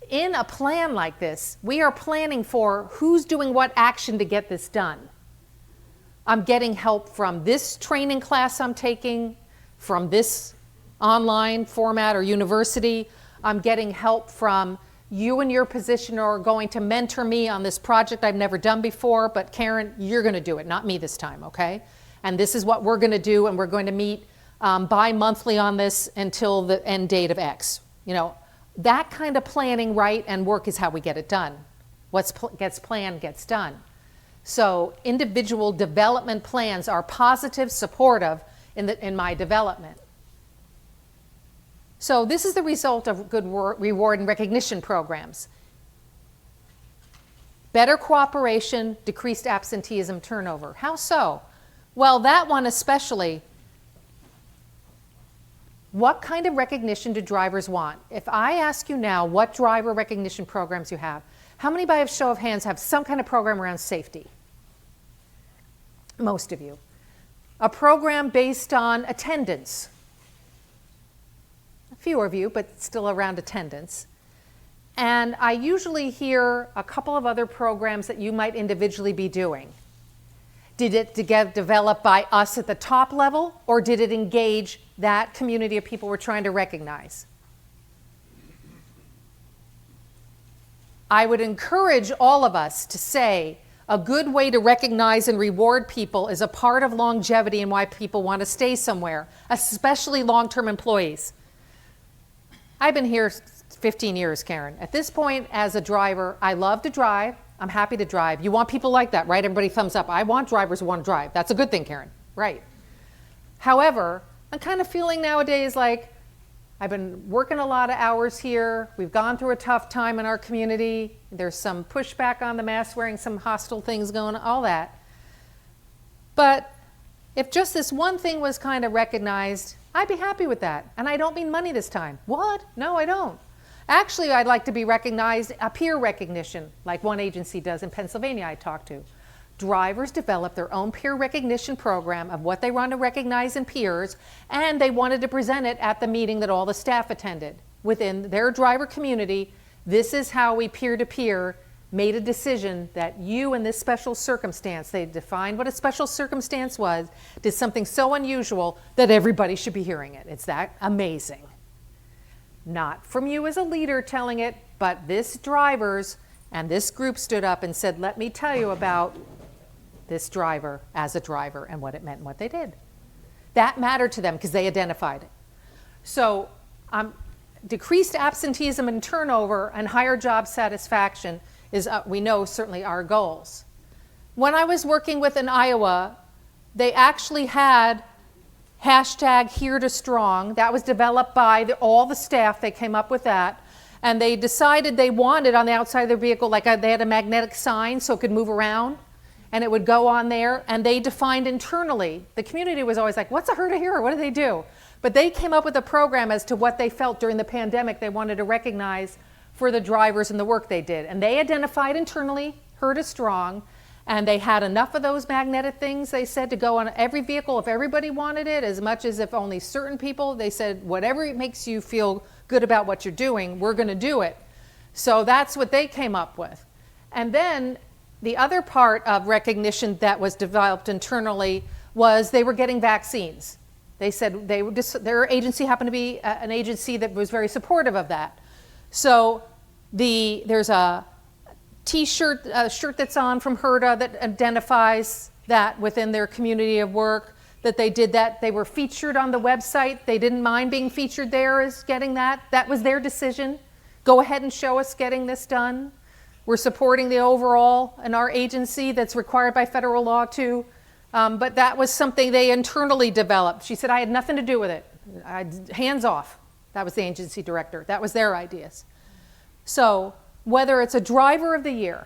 In a plan like this, we are planning for who's doing what action to get this done. I'm getting help from this training class I'm taking, from this online format or university. I'm getting help from you in your position are going to mentor me on this project I've never done before, but Karen, you're going to do it, not me this time, okay? And this is what we're going to do, and we're going to meet bi-monthly on this until the end date of X. You know, that kind of planning, right, and work is how we get it done. What gets planned gets done. So individual development plans are positive, supportive in my development. So this is the result of good reward and recognition programs. Better cooperation, decreased absenteeism, turnover. How so? Well, that one especially. What kind of recognition do drivers want? If I ask you now what driver recognition programs you have, how many by a show of hands have some kind of program around safety? Most of you. A program based on attendance. Fewer of you, but still around attendance. And I usually hear a couple of other programs that you might individually be doing. Did it get developed by us at the top level, or did it engage that community of people we're trying to recognize? I would encourage all of us to say a good way to recognize and reward people is a part of longevity and why people want to stay somewhere, especially long-term employees. I've been here 15 years, Karen. At this point, as a driver, I love to drive. I'm happy to drive. You want people like that, right? Everybody thumbs up. I want drivers who want to drive. That's a good thing, Karen. Right. However, I'm kind of feeling nowadays like I've been working a lot of hours here. We've gone through a tough time in our community. There's some pushback on the mask wearing, some hostile things going on, all that. But if just this one thing was kind of recognized, I'd be happy with that. And I don't mean money this time. What? No, I don't. Actually, I'd like to be recognized, a peer recognition, like one agency does in Pennsylvania I talked to. Drivers develop their own peer recognition program of what they want to recognize in peers, and they wanted to present it at the meeting that all the staff attended. Within their driver community, this is how we peer-to-peer made a decision that you in this special circumstance, they defined what a special circumstance was, did something so unusual that everybody should be hearing it. It's that amazing. Not from you as a leader telling it, but this drivers and this group stood up and said, let me tell you about this driver as a driver and what it meant and what they did. That mattered to them because they identified it. So decreased absenteeism and turnover and higher job satisfaction is, we know, certainly our goals. When I was working with in Iowa, they actually had hashtag Here to Strong. That was developed by all the staff. They came up with that. And they decided they wanted on the outside of their vehicle, like they had a magnetic sign so it could move around. And it would go on there. And they defined internally. The community was always like, what's a herd of here? What do they do? But they came up with a program as to what they felt during the pandemic they wanted to recognize for the drivers and the work they did. And they identified internally, Herd is Strong, and they had enough of those magnetic things, they said, to go on every vehicle if everybody wanted it, as much as if only certain people. They said, whatever makes you feel good about what you're doing, we're going to do it. So that's what they came up with. And then the other part of recognition that was developed internally was they were getting vaccines. They said their agency happened to be an agency that was very supportive of that. So There's a T-shirt, a shirt that's on from HERDA that identifies that within their community of work, that they did that. They were featured on the website. They didn't mind being featured there as getting that. That was their decision. Go ahead and show us getting this done. We're supporting the overall in our agency that's required by federal law too. But that was something they internally developed. She said, I had nothing to do with it. Hands off. That was the agency director. That was their ideas. So whether it's a driver of the year,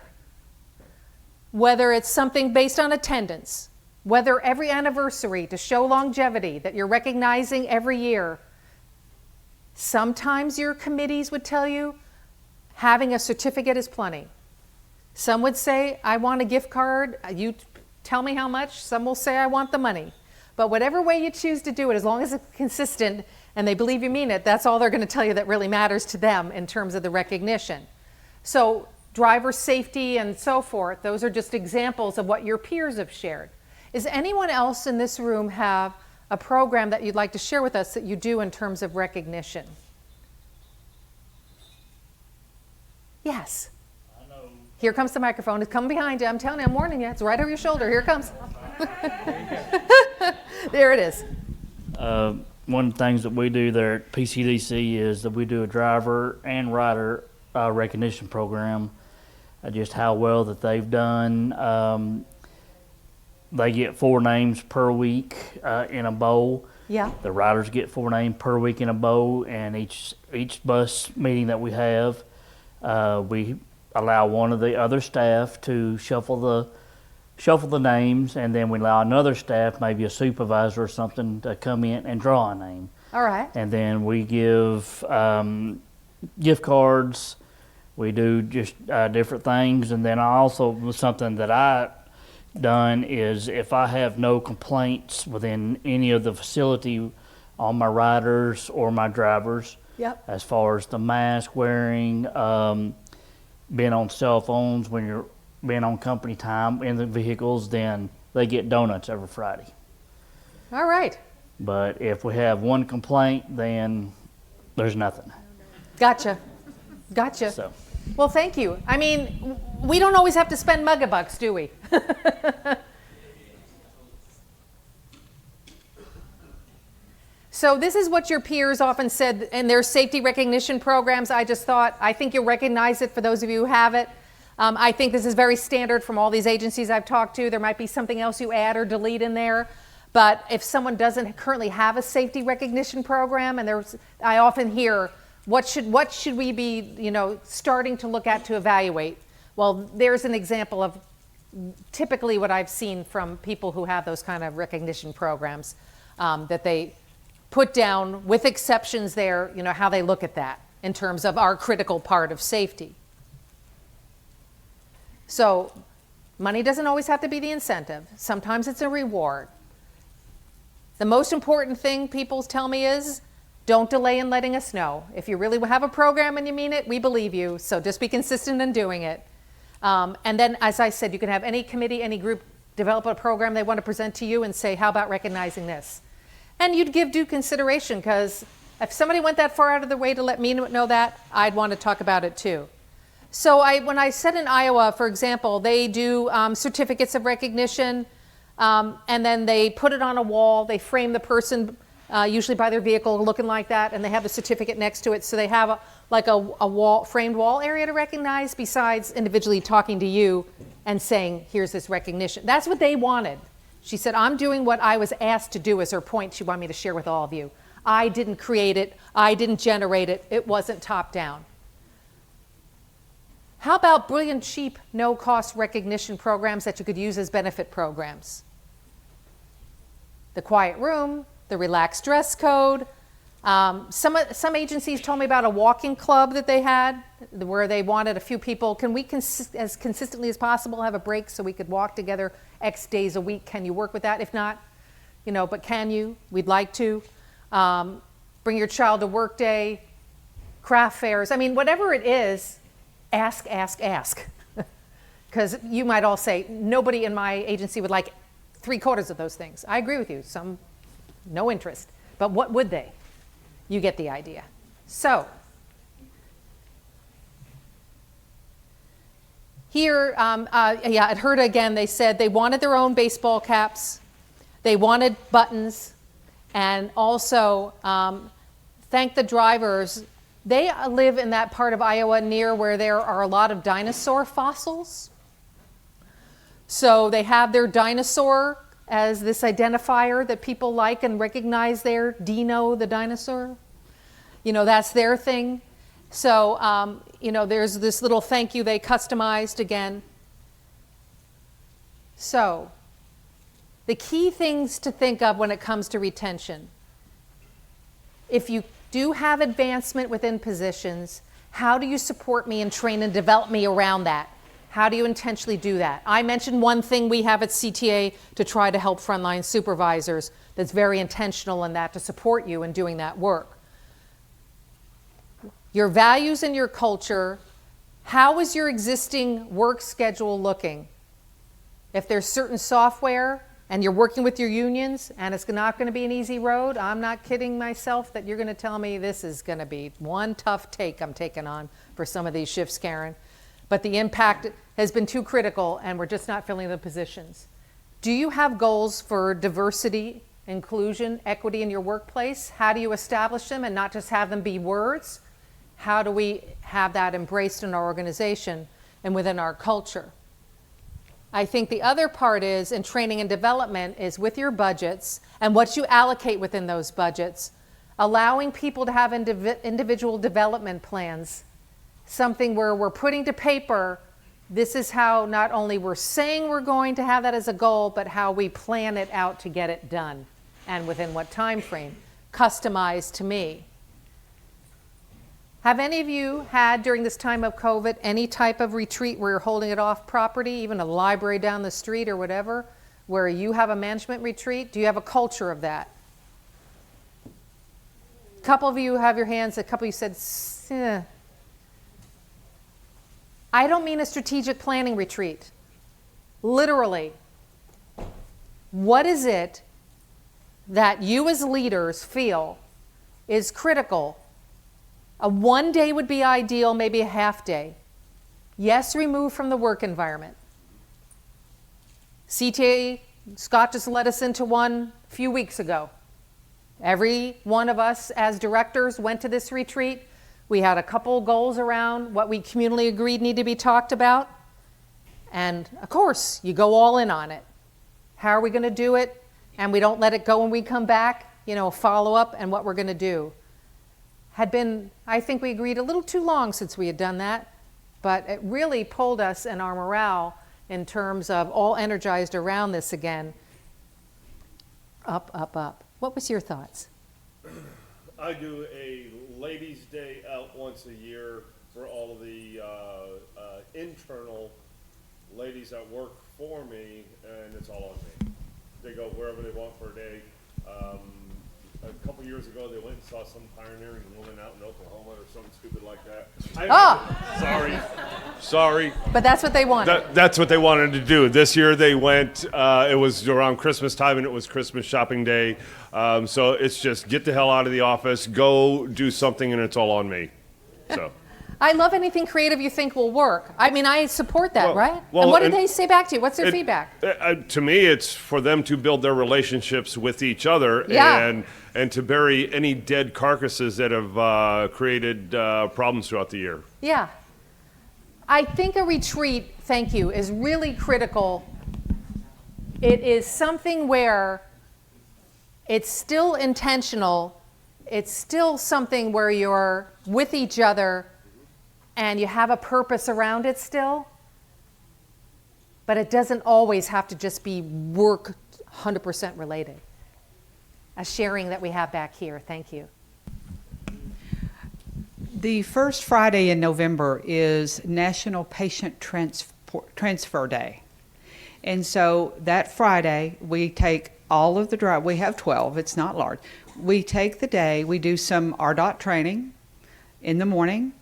whether it's something based on attendance, whether every anniversary to show longevity that you're recognizing every year, sometimes your committees would tell you having a certificate is plenty. Some would say, I want a gift card. You tell me how much. Some will say, I want the money. But whatever way you choose to do it, as long as it's consistent and they believe you mean it, that's all they're going to tell you that really matters to them in terms of the recognition. So driver safety and so forth, those are just examples of what your peers have shared. Is anyone else in this room have a program that you'd like to share with us that you do in terms of recognition? Yes. Here comes the microphone. It's coming behind you. I'm telling you, I'm warning you. It's right over your shoulder. Here it comes. There it is. One of the things that we do there at PCDC is that we do a driver and rider recognition program. Just how well that they've done. They get 4 names per week in a bowl. Yeah. The riders get 4 names per week in a bowl, and each bus meeting that we have, we allow one of the other staff to shuffle the names, and then we allow another staff, maybe a supervisor or something, to come in and draw a name. All right. And then we give gift cards. We do just different things. And then I also, something that I done is if I have no complaints within any of the facility on my riders or my drivers, Yep. as far as the mask wearing, being on cell phones when you're being on company time in the vehicles, then they get donuts every Friday. All right. But if we have one complaint, then there's nothing. Gotcha. Gotcha. So, Well, thank you. I mean, we don't always have to spend megabucks, do we? So this is what your peers often said in their safety recognition programs. I think you'll recognize it for those of you who have it. I think this is very standard from all these agencies I've talked to. There might be something else you add or delete in there. But if someone doesn't currently have a safety recognition program, and I often hear, what should we be, starting to look at to evaluate? Well, there's an example of typically what I've seen from people who have those kind of recognition programs, that they put down with exceptions there, how they look at that in terms of our critical part of safety. So money doesn't always have to be the incentive. Sometimes it's a reward. The most important thing people tell me is, don't delay in letting us know. If you really have a program and you mean it, we believe you. So just be consistent in doing it. And then, as I said, you can have any committee, any group develop a program they want to present to you and say, how about recognizing this? And you'd give due consideration, because if somebody went that far out of their way to let me know that, I'd want to talk about it too. So when I said in Iowa, for example, they do certificates of recognition, and then they put it on a wall. They frame the person, usually by their vehicle, looking like that, and they have the certificate next to it. So they have a framed wall area to recognize, besides individually talking to you and saying, here's this recognition. That's what they wanted. She said, I'm doing what I was asked to do, as her point she wanted me to share with all of you. I didn't create it. I didn't generate it. It wasn't top down. How about brilliant, cheap, no-cost recognition programs that you could use as benefit programs? The quiet room, the relaxed dress code. Some agencies told me about a walking club that they had where they wanted a few people. Can we, as consistently as possible, have a break so we could walk together X days a week? Can you work with that? If not, but can you? We'd like to. Bring your child to work day, craft fairs. I mean, whatever it is, ask. Because you might all say, nobody in my agency would like 3/4 of those things. I agree with you. Some, no interest. But what would they? You get the idea. So, Here, yeah, at Herta again, they said they wanted their own baseball caps, they wanted buttons, and also thank the drivers. They live in that part of Iowa near where there are a lot of dinosaur fossils. So they have their dinosaur as this identifier that people like and recognize there, Dino the dinosaur. You know, that's their thing. So, you know, there's this little thank you they customized again. So, the key things to think of when it comes to retention. If you do have advancement within positions, how do you support me and train and develop me around that? How do you intentionally do that? I mentioned one thing we have at CTA to try to help frontline supervisors that's very intentional in that to support you in doing that work. Your values and your culture, how is your existing work schedule looking? If there's certain software and you're working with your unions and it's not going to be an easy road, I'm not kidding myself that you're going to tell me this is going to be one tough take I'm taking on for some of these shifts, Karen. But the impact has been too critical and we're just not filling the positions. Do you have goals for diversity, inclusion, equity in your workplace? How do you establish them and not just have them be words? How do we have that embraced in our organization and within our culture? I think the other part is in training and development is with your budgets and what you allocate within those budgets, allowing people to have individual development plans, something where we're putting to paper, this is how not only we're saying we're going to have that as a goal, but how we plan it out to get it done and within what time frame, customized to me. Have any of you had, during this time of COVID, any type of retreat where you're holding it off property, even a library down the street or whatever, where you have a management retreat? Do you have a culture of that? A couple of you have your hands, a couple of you said, eh. I don't mean a strategic planning retreat. Literally, what is it that you as leaders feel is critical? A 1 day would be ideal, maybe a half day. Yes, remove from the work environment. CTA, Scott just led us into one a few weeks ago. Every one of us as directors went to this retreat. We had a couple goals around what we communally agreed need to be talked about. And of course, you go all in on it. How are we going to do it? And we don't let it go when we come back, you know, follow up and what we're going to do. Had been, I think we agreed a little too long since we had done that, but it really pulled us in our morale in terms of all energized around this again. Up, up, up. What was your thoughts? I do a ladies' day out once a year for all of the internal ladies that work for me, and it's all on me. They go wherever they want for a day. A couple years ago, they went and saw some pioneering woman out in Oklahoma or something stupid like that. Sorry. But that's what they wanted. That's what they wanted to do. This year they went, it was around Christmas time and it was Christmas shopping day. So it's just get the hell out of the office, go do something, and it's all on me. So. I love anything creative you think will work. I mean, I support that, Well, right? well, and what did and they say back to you? What's their feedback? To me, it's for them to build their relationships with each other Yeah. and to bury any dead carcasses that have created problems throughout the year. Yeah. I think a retreat, thank you, is really critical. It is something where it's still intentional. It's still something where you're with each other and you have a purpose around it still. But it doesn't always have to just be work 100% related. A sharing that we have back here. Thank you. The first Friday in November is National Patient Transfer Day. And so that Friday, we take all of the drive. We have 12. It's not large. We take the day. We do some RDOT training in the morning.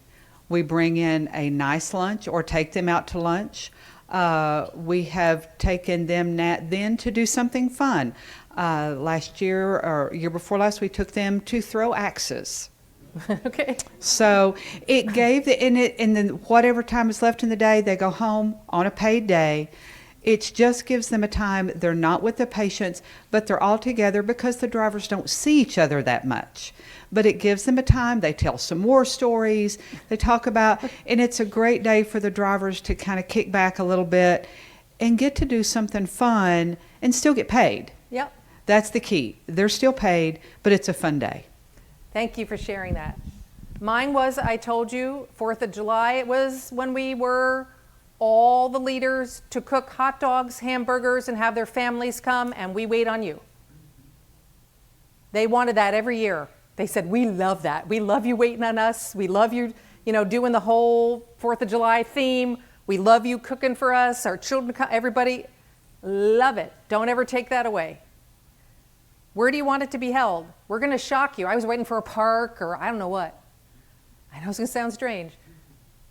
We bring in a nice lunch or take them out to lunch. We have taken them then to do something fun. Last year or year before last, we took them to throw axes. Okay. So it gave and then whatever time is left in the day, they go home on a paid day. It just gives them a time. They're not with the patients, but they're all together because the drivers don't see each other that much. But it gives them a time. They tell some war stories. They talk about, and it's a great day for the drivers to kind of kick back a little bit and get to do something fun and still get paid. Yep. That's the key. They're still paid, but it's a fun day. Thank you for sharing that. Mine was, I told you, 4th of July. It was when we were all the leaders to cook hot dogs, hamburgers, and have their families come, and we wait on you. They wanted that every year. They said, we love that. We love you waiting on us. We love you, doing the whole 4th of July theme. We love you cooking for us. Our children, everybody, love it. Don't ever take that away. Where do you want it to be held? We're going to shock you. I was waiting for a park or I don't know what. I know it's going to sound strange.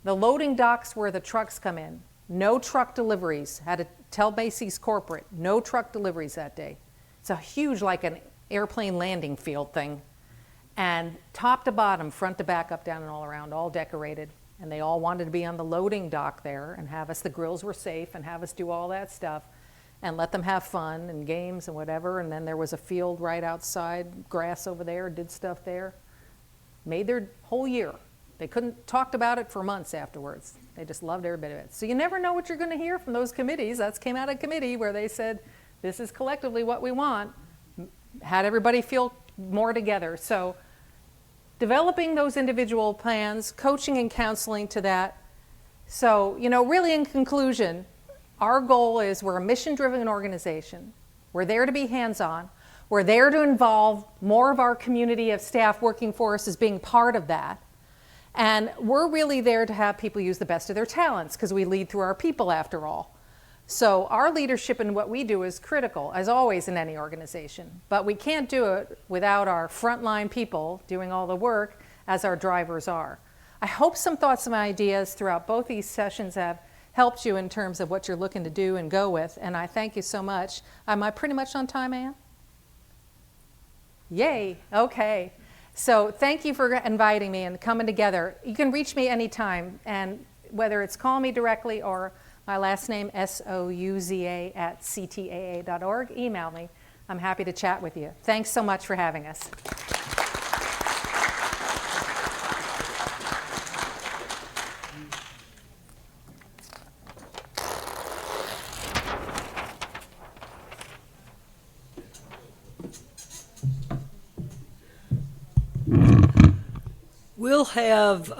The loading docks where the trucks come in, no truck deliveries. Had to tell Macy's corporate, no truck deliveries that day. It's a huge, like an airplane landing field thing. And top to bottom, front to back, up, down, and all around, all decorated. And they all wanted to be on the loading dock there and have us, the grills were safe, and have us do all that stuff and let them have fun and games and whatever. And then there was a field right outside, grass over there, did stuff there. Made their whole year. They couldn't talked about it for months afterwards. They just loved every bit of it. So you never know what you're going to hear from those committees. That came out of committee where they said, this is collectively what we want. Had everybody feel more together. So developing those individual plans, coaching and counseling to that. So, really in conclusion, our goal is we're a mission-driven organization. We're there to be hands-on. We're there to involve more of our community of staff working for us as being part of that. And we're really there to have people use the best of their talents because we lead through our people after all. So our leadership in what we do is critical, as always in any organization. But we can't do it without our frontline people doing all the work as our drivers are. I hope some thoughts and ideas throughout both these sessions have helped you in terms of what you're looking to do and go with. And I thank you so much. Am I pretty much on time, Ann? Yay, okay. So thank you for inviting me and coming together. You can reach me anytime, and whether it's call me directly or my last name, Souza @ctaa.org, email me. I'm happy to chat with you. Thanks so much for having us. We'll have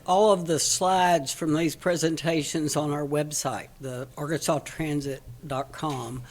all of the slides from these presentations on our website, the arkansastransit.com.